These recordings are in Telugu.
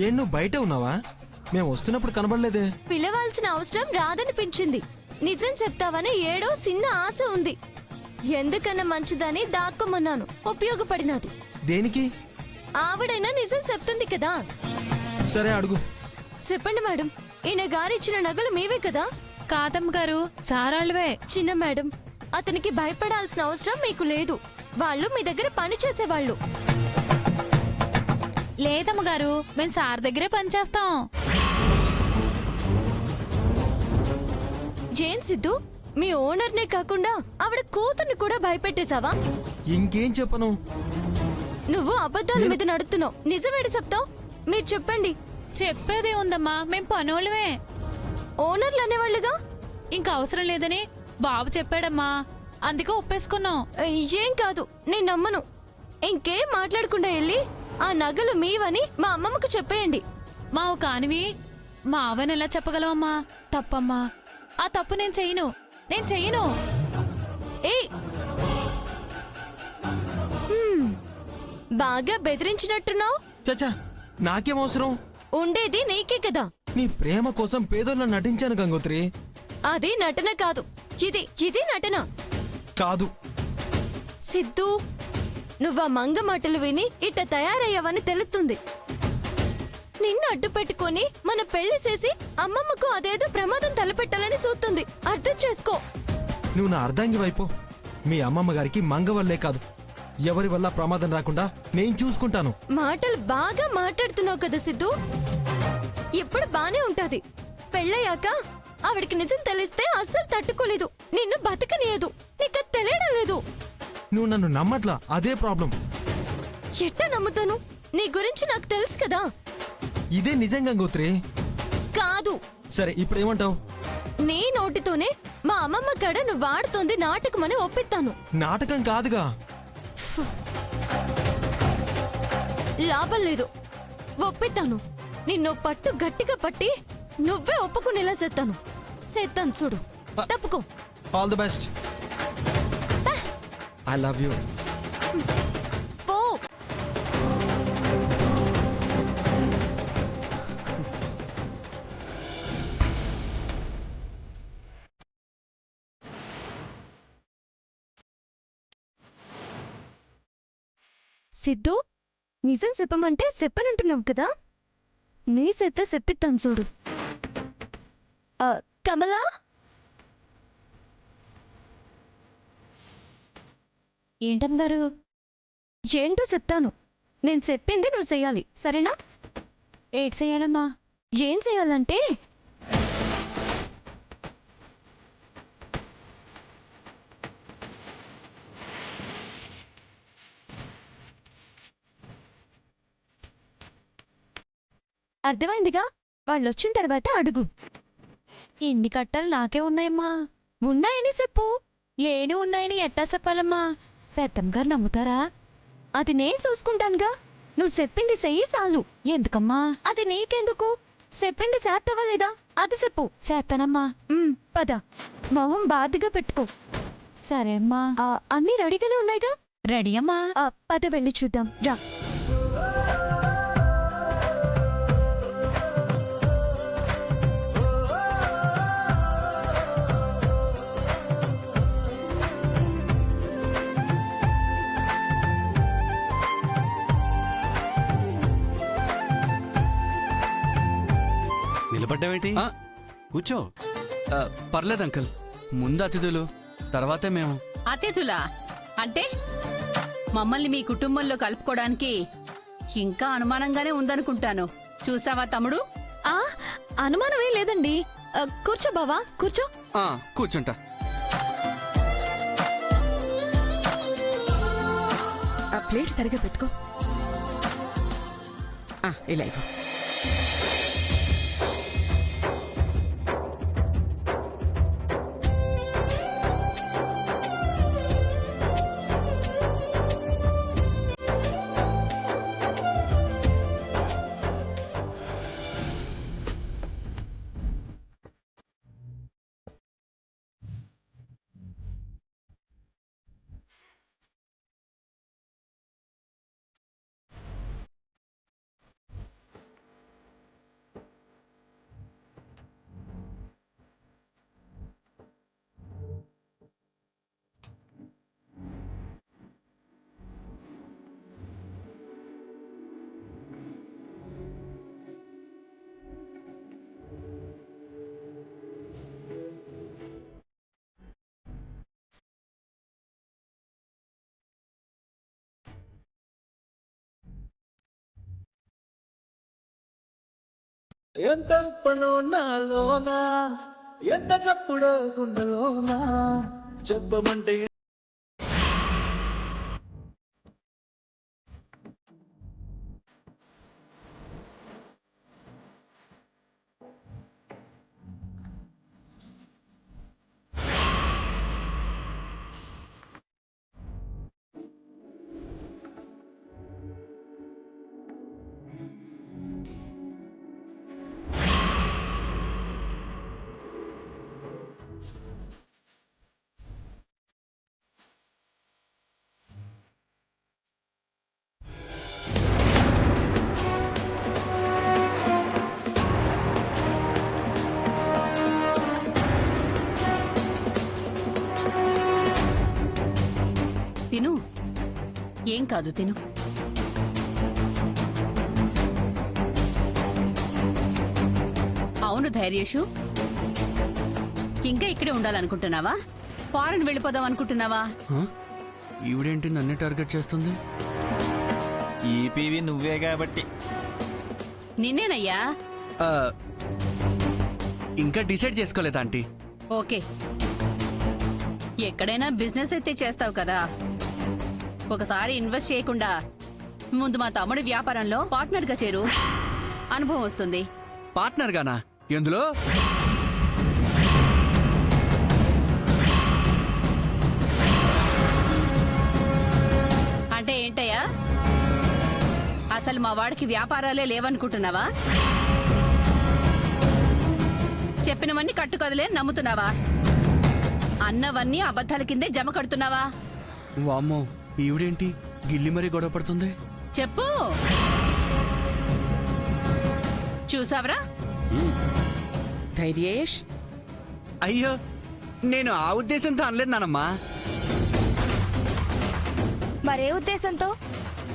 ఏం నువ్వు బయట ఉన్నావా? మేము వస్తున్నప్పుడు కనబడలేదే. పిలవాల్సిన అవసరం రాదనిపించింది. నిజం చెప్తావని ఏడో చిన్న ఆశ ఉంది. ఎందుకన్నా మంచిదని దాక్కోమన్నాను. ఉపయోగపడినది. దేనికి? ఆవిడైనా నిజం చెప్తుంది కదా. సరే అడుగు. చెప్పండి మేడం, ఈయన గారిచ్చిన నగలు మీవే కదా? కాదమ్మ గారు, సారాళ్ళవే. చిన్న మేడం, అతనికి భయపడాల్సిన అవసరం మీకు లేదు. వాళ్ళు మీ దగ్గర పని చేసేవాళ్ళు. లేదమ్మ గారు, మేము సార్ దగ్గరే పనిచేస్తాం. ఏం సిద్ధు, మీ ఓనర్నే కాకుండా ఆవిడ కూతుర్ని కూడా భయపెట్టేశావా? ఇంకేం చెప్పను. నువ్వు అబద్ధాల మీద నడుస్తున్నావు. నిజమేడి చెప్తావు? మీరు చెప్పండి. చెప్పేదే ఉందమ్మా, మేం పనోళ్ళమే. ఓనర్లు అనేవాళ్ళుగా. ఇంక అవసరం లేదని బాబు చెప్పాడమ్మా, అందుకే ఒప్పేసుకున్నాం. ఏం కాదు, నేను నమ్మను. ఇంకేం మాట్లాడకుండా వెళ్ళి ఆ నగలు మీవని మా అమ్మమ్మకు చెప్పేయండి. మావు కానివి మా అవని ఎలా చెప్పగలవమ్మా? తప్పమ్మా, ఆ తప్పు నేను చెయ్యను. ఏయ్, బాగా బెదిరించినట్టున్నావు. చచ్చా, నాకేం అవసరం? ఉండేది నీకే కదా. నీ ప్రేమ కోసం పేదోళ్ళ నటించాను గంగోత్రి. అది నటన కాదు, ఇది నటన కాదు. సిద్ధు, నువ్వా మంగ మాటలు విని ఇట్ట తయారయ్యావని తెలుస్తుంది. నిన్ను అడ్డు పెట్టుకుని మన పెళ్లి చేసి అమ్మమ్మకు అదేదో ప్రమాదం తలపెట్టాలని చూస్తుంది. అర్థం చేసుకో. నువ్వు నా అర్ధాంగి వైపు. మీ అమ్మమ్మ గారికి మంగ వల్లే కాదు, ఎవరి వల్ల ప్రమాదం రాకుండా నేను చూసుకుంటాను. మాటలు బాగా మాట్లాడుతున్నావు కదా సిద్ధు. ఇప్పుడు బానే ఉంటది. పెళ్ళయ్యాక ఆవిడికి నిజం తెలిస్తే అస్సలు తట్టుకోలేదు. నిన్ను బతకనియదు. నీకు తెలియడం లేదు. నువ్వు నన్ను నమ్మట్లా, అదే ప్రాబ్లం. ఎట్టా నమ్ముతాను? నీ గురించి నాకు తెలుసు కదా. ఇదే నిజం గంగోత్రి. కాదు. సరే, ఇప్పుడు ఏమంటావు? నీ నోటితోనే మా అమ్మమ్మ కడ నువ్వు వాడుతోంది నాటకమని ఒప్పిస్తాను. నాటకం కాదుగా. లాభం లేదు. ఒప్పిస్తాను. నిన్ను పట్టు గట్టిగా పట్టి నువ్వే ఒప్పుకునేలా చేస్తాను చూడు. తప్పుకో. All the best. I love you. పో. సిద్ధు, నిజం చెప్పమంటే చెప్పనంటున్నావు కదా. నీ చేత చెప్పిస్తాను చూడు. కమలా, ఏంటన్నారు? ఏంటో చెప్తాను. నేను చెప్పింది నువ్వు చెయ్యాలి, సరేనా? ఏడ్ చెయ్యాలమ్మా? ఏం చెయ్యాలంటే అర్థమైందిగా. వాళ్ళు వచ్చిన తర్వాత అడుగు. ఇన్ని కట్టలు నాకే ఉన్నాయమ్మా. ఉన్నాయని చెప్పు. లేని ఉన్నాయని ఎట్టా చెప్పాలమ్మా? పెద్దమ్మ గారు నమ్ముతారా? అది నేను చూసుకుంటానుగా. నువ్వు చెప్పింది చెయ్యి చాలు. ఎందుకమ్మా? అది నీకెందుకు? చెప్పింది చేస్తావా లేదా అది చెప్పు. చేస్తానమ్మా. పద. మొహం బాధగా పెట్టుకో. సరే అమ్మా. అన్నీ రెడీగానే ఉన్నాయిగా. రెడీ అమ్మా. పద వెళ్ళి చూద్దాం రా. నిలబడ్డావేంటి? కూర్చో. పర్లేదు అంకుల్, ముందు అతిథులు, తర్వాతే మేము. అతిథులా అంటే మమ్మల్ని మీ కుటుంబంలో కలుపుకోవడానికి ఇంకా అనుమానంగానే ఉందనుకుంటాను. చూసావా తమ్ముడు? అనుమానమే లేదండి. కూర్చో బావా, కూర్చో. కూర్చుంటా. ప్లేట్ సరిగా పెట్టుకో. ఇలా ఇవ్వు. ఎంత పను నాలోనా ఎంత చప్పుడో గుండెలోనా చెప్పమంటే తిను, ఏం కాదు తిను. అవును ధైర్యేషు, ఇంకా ఇక్కడే ఉండాలనుకుంటున్నావా? ఫారెన్ వెళ్ళిపోదాం అనుకుంటున్నావా? హ? ఈవిడేంటి నన్నే టార్గెట్ చేస్తుంది? ఈ పీవీ నువ్వే కాబట్టి. నిన్నేనయ్యా. ఆ, ఇంకా డిసైడ్ చేసుకోలేదా ఆంటీ? ఓకే, ఎక్కడైనా బిజినెస్ అయితే చేస్తావు కదా. ఒకసారి ఇన్వెస్ట్ చేయకుండా ముందు మా తమ్ముడి వ్యాపారంలో పార్ట్నర్ గా చేరు, అనుభవం వస్తుంది. పార్ట్నర్ గానా? ఎందులో? అంటే ఏంటయ్యా, అసలు మా వాడికి వ్యాపారాలే లేవనుకుంటున్నావా? చెప్పినవన్నీ కట్టుకదలే నమ్ముతున్నావా? అన్నవన్నీ అబద్ధాల కిందే జమ కడుతున్నావా? వామ్మో, ఈవిడేంటి గిల్లి మరీ గొడవ పడుతుంది? చెప్పు. చూసావరా? ధైర్యేష్, అయ్యో, నేను ఆ ఉద్దేశంతో అనలేదు నానమ్మా. మరే ఉద్దేశంతో?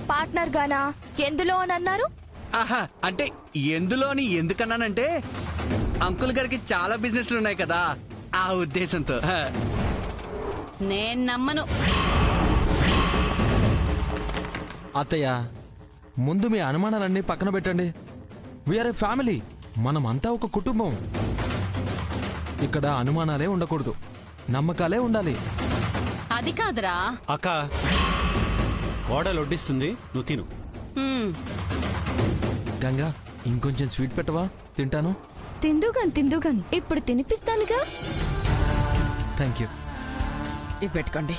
పార్ట్నర్ గానా, ఎందులో అని అన్నారు? ఆహా, అంటే ఎందులోని ఎందుకన్నానంటే అంకుల్ గారికి చాలా బిజినెస్లు ఉన్నాయి కదా, ఆ ఉద్దేశంతో. హ. నేను నమ్మను. అత్తయ్య, ముందు మీ అనుమానాలన్నీ పక్కన పెట్టండి. వీఆర్ ఏ ఫ్యామిలీ, మనమంతా ఒక కుటుంబం. ఇక్కడ అనుమానాలే ఉండకూడదు, నమ్మకాలే ఉండాలి. అది కాదురా. అక్క, కోడలు వడ్డిస్తుంది, నువ్వు తిను. హ్మ్, గంగా, ఇంకొంచెం స్వీట్ పెట్టవా? తింటాను. తిందుగాను ఇప్పుడు తినిపిస్తానుగా. Thank you. ఇది పెట్టుకోండి.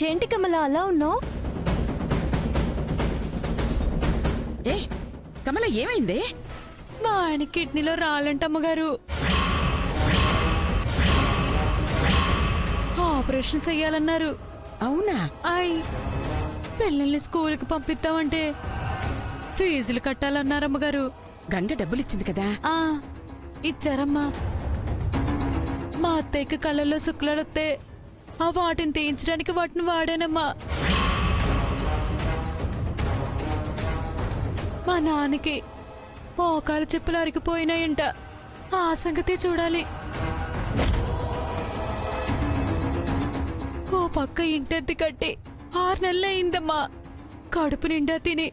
ఏంటి కమల అలా ఉన్నావు? ఏ కమల, ఏమైంది? మా ఆయన కిడ్నీలో రాలంటమ్మగారు. ఆపరేషన్ చెయ్యాలన్నారు. అవునా? పిల్లల్ని స్కూల్కి పంపిద్దామంటే ఫీజులు కట్టాలన్నారమ్మగారు. గంగ డబ్బులిచ్చింది కదా. ఇచ్చారమ్మా. మా అత్తయ్యకి కళ్ళల్లో శుక్లాలొస్తే ఆ వాటిని తీయించడానికి వాటిని వాడానమ్మా. మా నాన్నకి మోకాలు చెప్పులు అరిగిపోయినాయంట. ఆ సంగతి చూడాలి. ఓ పక్క ఇంటెత్తి కట్టి 6 నెలలయిందమ్మా. కడుపు నిండా తిని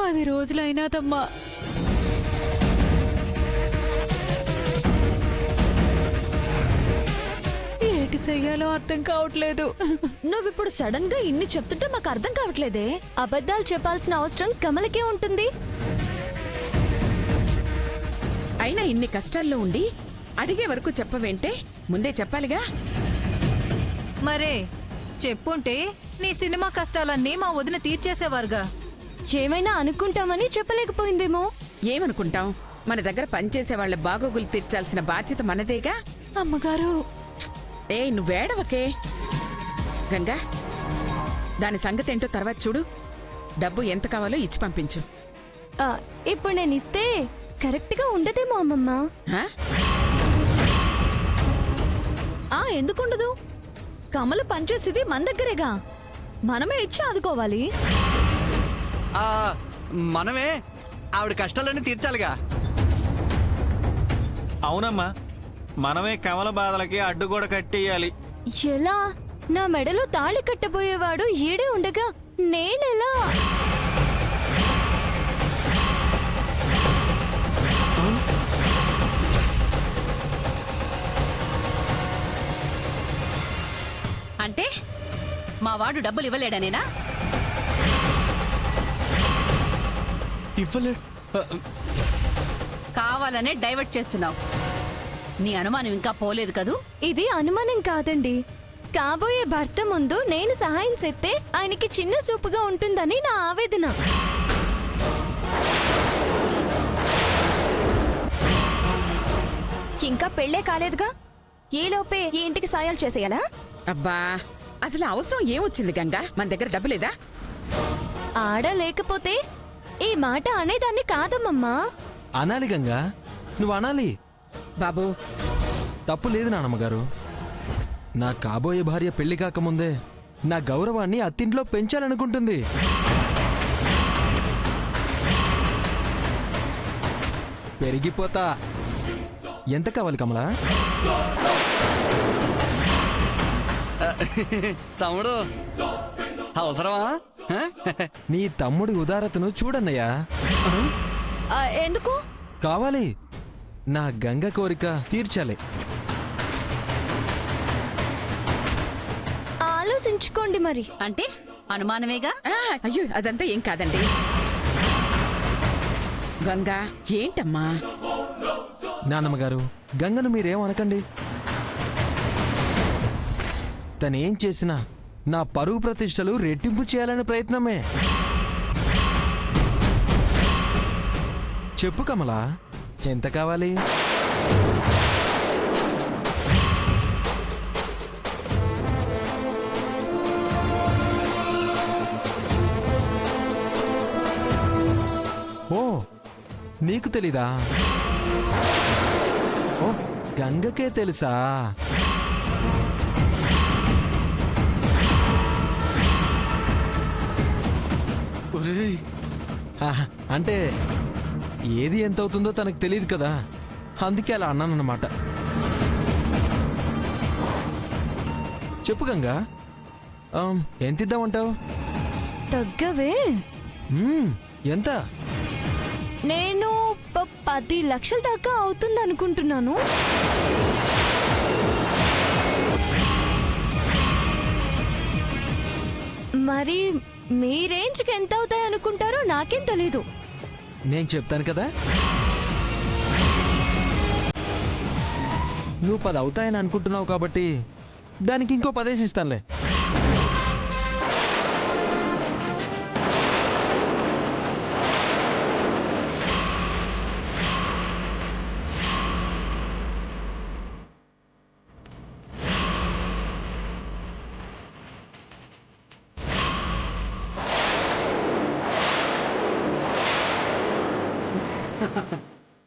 10 రోజులైనాదమ్మా. ఏంటి చెయ్యాలో అర్థం కావట్లేదు. నువ్విప్పుడు సడన్ గా ఇన్ని చెప్తుంటే మాకు అర్థం కావట్లేదే. అబద్ధాలు చెప్పాల్సిన అవసరం కమలకే ఉంటుంది. అయినా ఇన్ని కష్టాల్లో ఉండి అడిగే వరకు చెప్పవేంటే? ముందే చెప్పాలిగా. మరే చెప్పుంటే నీ సినిమా కష్టాలన్నీ మా వదిన తీర్చేసేవారుగా. ఏమైనా అనుకుంటామని చెప్పలేకపోయిందేమో. ఏమనుకుంటాం? మన దగ్గర పనిచేసే వాళ్ళ బాగోగులు తీర్చాల్సిన బాధ్యత మనదేగా. అమ్మగారు నువ్వేడవకే గంగా. దాని సంగతి ఏంటో తర్వాత చూడు. డబ్బు ఎంత కావాలో ఇచ్చి పంపించు. ఇప్పుడు నేను ఇస్తే కరెక్ట్ గా ఉండదేమో అమ్మమ్మ. ఆ? ఎందుకుండదు? కమలు పనిచేసేది మన దగ్గరేగా, మనమే ఇచ్చి ఆదుకోవాలి. ఆ, మనమే ఆవిడ కష్టాలన్నీ తీర్చాలిగా. అవునమ్మా, మనమే కమల బాధలకి అడ్డుగోడ కట్టేయాలి. ఎలా? నా మెడలో తాళి కట్టబోయేవాడు ఈడే ఉండగా నేనెలా? అంటే మా వాడు డబ్బులు ఇవ్వలేడనేనా? ఇవ్వలేడు. కావాలనే డైవర్ట్ చేస్తున్నావు. నీ అనుమానం ఇంకా పోలేదు కదూ? ఇది అనుమానం కాదండి. కాబోయే భర్త ముందు నేను సహాయం చేస్తే ఆయనకి చిన్న చూపుగా ఉంటుందని నా ఆవేదన. ఇంకా పెళ్ళే కాలేదుగా, ఈలోపే ఈ ఇంటికి సాయాలు చేసేయాలా? అబ్బా, అసలు అవసరం ఏమొచ్చింది గంగా? మన దగ్గర డబ్బు లేదా? ఆడ లేకపోతే ఈ మాట అనేదాన్ని కాదమ్మమ్మా. అనాలి గంగా, నువ్వు అనాలి. బాబు, తప్పు లేదు నానమ్మగారు. నా కాబోయే భార్య పెళ్లి కాకముందే నా గౌరవాన్ని అత్తింట్లో పెంచాలనుకుంటుంది. పెరిగిపోతా. ఎంత కావాలి కమలా? తమ్ముడు అవసరమా? నీ తమ్ముడి ఉదారతను చూడన్నయ్యా. ఎందుకు కావాలి? నా గంగ కోరిక తీర్చాలి. ఆలోచించుకోండి మరి. అంటే అనుమానమేగా? అయ్యో, అదంతా ఏం కాదండి. గంగా, ఏంటమ్మా? నాన్నమ్మగారు, గంగను మీరేం అనకండి. తనేం చేసినా నా పరువు ప్రతిష్టలు రెట్టింపు చేయాలనే ప్రయత్నమే. చెప్పు కమలా, ఎంత కావాలి? ఓ, నీకు తెలీదా? ఓ, గంగకే తెలుసా? అంటే ఏది ఎంత అవుతుందో తనకు తెలియదు కదా, అందుకే అలా అన్నానన్నమాట. చెప్పు గంగా, ఎంత ఇద్దామంటావు? తగ్గవే. ఎంత? నేను 10 లక్షల దాకా అవుతుంది అనుకుంటున్నాను. మరి మీ రేంజ్కి ఎంత అవుతాయి అనుకుంటారో నాకేం తెలీదు. నేను చెప్తాను కదా. నువ్వు 10 అవుతాయని అనుకుంటున్నావు కాబట్టి దానికి ఇంకో 10 ఇస్తానులే.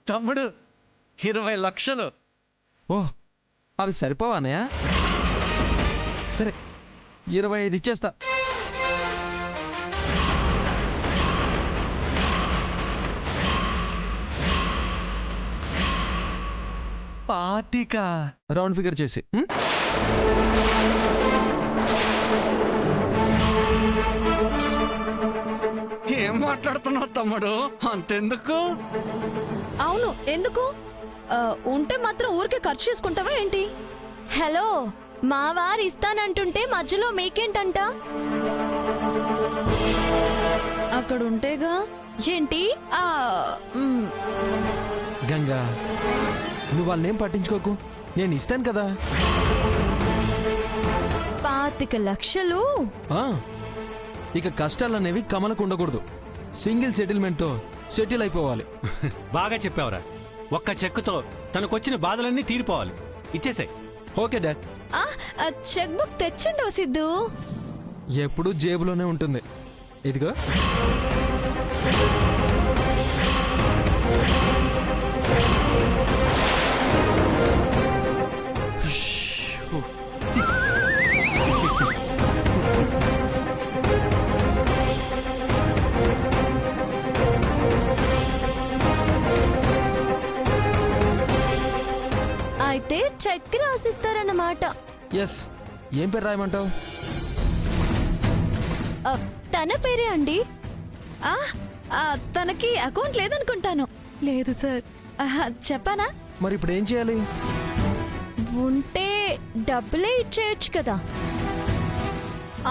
తమ్ముడు 20 లక్షలు. ఓ, అవి సరిపోవానయా? సరే, 25 ఇచ్చేస్తా. పాతిక రౌండ్ ఫిగర్ చేసి. ఏం మాట్లాడుతున్నావు తమ్ముడు? అంతెందుకు? అవును, ఎందుకు? ఉంటే మాత్రం ఊరికే ఖర్చు చేసుకుంటావా ఏంటి? హలో, మా వారు ఇస్తానంటుంటే మధ్యలో మీకేంటంట? అక్కడ ఉంటేగా ఏంటి? గంగా, నువ్వు వాళ్ళనేం పట్టించుకోకు, నేను ఇస్తాను కదా. 25 లక్షలు. ఇక కష్టాలనేవి కమలకు ఉండకూడదు. సింగిల్ సెటిల్మెంట్తో సెటిల్ అయిపోవాలి. బాగా చెప్పావురా. ఒక్క చెక్కుతో తనకొచ్చిన బాధలన్నీ తీరిపోవాలి. ఇచ్చేసాయి. Okay dad. ఆ చెక్ బుక్ తెచ్చిండో సిద్ధు. ఎప్పుడూ జేబులోనే ఉంటుంది. ఇదిగో. అయితే చెక్ రాసిస్తారన్నమాట. ఎస్. ఏం పేరు రాయమంటావు? తన పేరే అండి. తనకి అకౌంట్ లేదనుకుంటాను. లేదు సార్. చెప్పానా? మరి ఇప్పుడు ఏం చేయాలి? ఉంటే డబ్బులే ఇచ్చేయచ్చు కదా.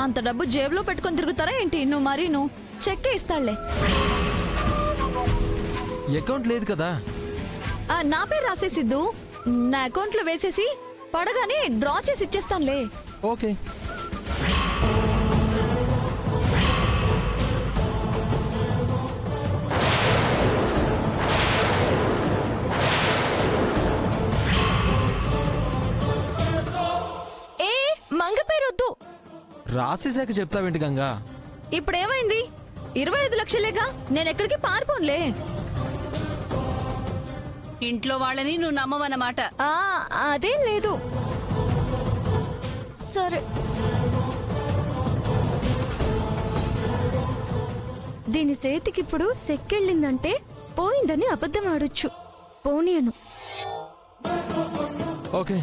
అంత డబ్బు జేబులో పెట్టుకొని తిరుగుతారా ఏంటి? నువ్వు చెక్కే ఇస్తాడులే. అకౌంట్ లేదు కదా. నా పేరు రాసేసిద్దు. నా అకౌంట్ లో వేసేసి పడగానే డ్రా చేసి ఇచ్చేస్తానులే. ఓకే. ఏ మంగ పేరు వద్దు. రాసేసాక చెప్తావేంటి గంగా? ఇప్పుడేమైంది? 25 లక్షలేగా. నేను ఎక్కడికి పారిపోన్లే. ఇంట్లో వాళ్ళని నువ్వు నమ్మవన్నమాట. అదేం లేదు. సరే, దీని చేతికిప్పుడు సెక్కెళ్ళిందంటే పోయిందని అబద్ధం ఆడొచ్చు. పోనీయను. ఓకే.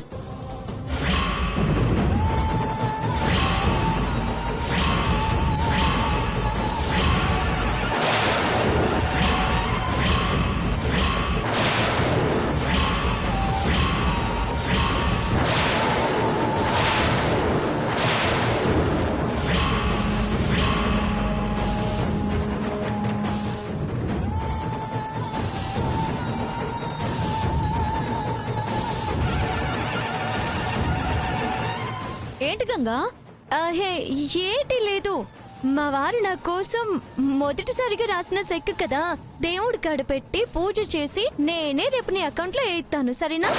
ఏంటి గంగా? హే, ఏంటి లేదు. మా వారు నా కోసం మొదటిసారిగా రాసిన చెక్ కదా, దేవుడి కాడ పెట్టి పూజ చేసి నేనే రేపు నీ అకౌంట్లో వేయిస్తాను. సరేనా?